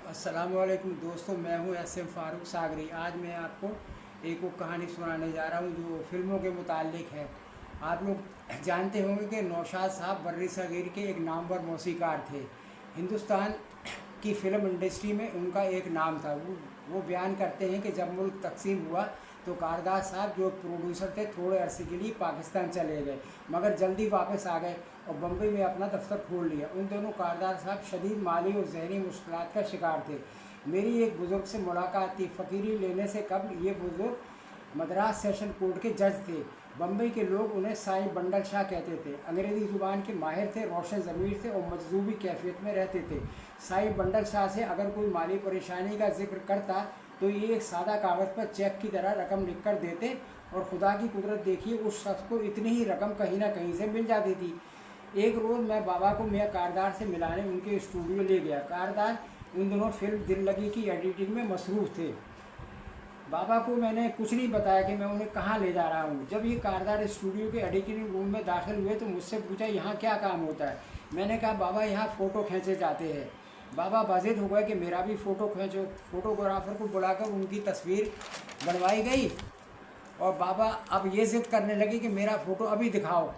अस्सलामुअलैकुम दोस्तों, मैं हूं एस.एम. फ़ारूक सागरी। आज मैं आपको एक वो कहानी सुनाने जा रहा हूं जो फ़िल्मों के मुताल्लिक़ है। आप लोग जानते होंगे कि नौशाद साहब बर्री सग़ीर के एक नामवर मौसीक़ार थे। हिंदुस्तान की फ़िल्म इंडस्ट्री में उनका एक नाम था। वो बयान करते हैं कि जब मुल्क तकसीम हुआ तो कारदार साहब जो प्रोड्यूसर थे थोड़े अरसे के लिए पाकिस्तान चले गए, मगर जल्दी वापस आ गए और बम्बई में अपना दफ्तर खोल लिया। उन दोनों कारदार साहब शदीद माली और जहनी मुश्किलात का शिकार थे। मेरी एक बुज़ुर्ग से मुलाकात थी। फ़कीरी लेने से कबल ये बुज़ुर्ग मद्रास सेशन कोर्ट के जज थे। बम्बई के लोग उन्हें साईं बंडल शाह कहते थे। अंग्रेज़ी ज़ुबान के माहिर थे, रोशन ज़मीर थे और मजजूबी कैफियत में रहते थे। साईं बंडल शाह से अगर कोई माली परेशानी का जिक्र करता तो ये एक सादा कागज़ पर चेक की तरह रकम लिख कर देते और खुदा की कुदरत देखिए, उस शख्स को इतनी ही रकम कहीं ना कहीं से मिल जाती थी। एक रोज़ मैं बाबा को मियाँ कारदार से मिलाने उनके स्टूडियो ले गया। कारदार उन दिनों फिल्म दिल लगी की एडिटिंग में मसरूफ़ थे। बाबा को मैंने कुछ नहीं बताया कि मैं उन्हें कहाँ ले जा रहा हूँ। जब ये कारदार स्टूडियो के एडिटिंग रूम में दाखिल हुए तो मुझसे पूछा, यहाँ क्या काम होता है। मैंने कहा, बाबा यहाँ फ़ोटो खींचे जाते हैं। बाबा बाजिद हो गए कि मेरा भी फ़ोटो खींचो। फोटोग्राफर को बुलाकर उनकी तस्वीर बनवाई गई और बाबा अब ये ज़िद करने लगे कि मेरा फ़ोटो अभी दिखाओ।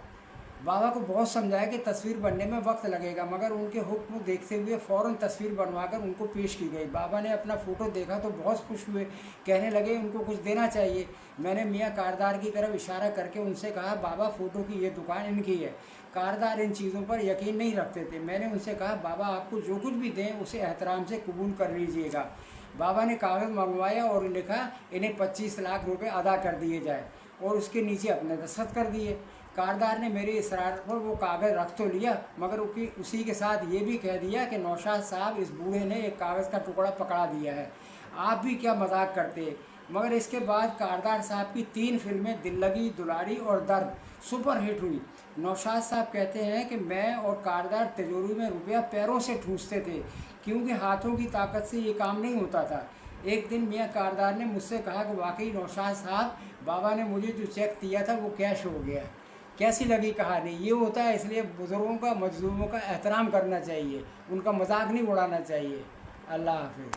बाबा को बहुत समझाया कि तस्वीर बनने में वक्त लगेगा, मगर उनके हुक्म को देखते हुए फ़ौरन तस्वीर बनवाकर उनको पेश की गई। बाबा ने अपना फ़ोटो देखा तो बहुत खुश हुए, कहने लगे उनको कुछ देना चाहिए। मैंने मियाँ कारदार की तरफ इशारा करके उनसे कहा, बाबा फ़ोटो की ये दुकान इनकी है। कारदार इन चीज़ों पर यकीन नहीं रखते थे। मैंने उनसे कहा, बाबा आपको जो कुछ भी दें उसे एहतराम से कबूल कर लीजिएगा। बाबा ने कागज़ मंगवाया और लिखा, इन्हें 25 लाख रुपए अदा कर दिए जाए, और उसके नीचे अपने दस्तखत कर दिए। कारदार ने मेरे इसरार पर वो कागज़ रख तो लिया, मगर उसी के साथ ये भी कह दिया कि नौशाद साहब, इस बूढ़े ने एक कागज़ का टुकड़ा पकड़ा दिया है, आप भी क्या मजाक करते। मगर इसके बाद कारदार साहब की 3 फिल्में दिल लगी, दुलारी और दर्द सुपर हिट हुई। नौशाद साहब कहते हैं कि मैं और कारदार तिजोरी में रुपया पैरों से ठूंसते थे, क्योंकि हाथों की ताकत से ये काम नहीं होता था। एक दिन मियाँ कारदार ने मुझसे कहा कि वाकई नौशाद साहब, बाबा ने मुझे जो चेक दिया था वो कैश हो गया। कैसी लगी कहानी। ये होता है, इसलिए बुज़ुर्गों का, मजलूमों का एहतराम करना चाहिए, उनका मजाक नहीं उड़ाना चाहिए। अल्लाह हाफ़िज़।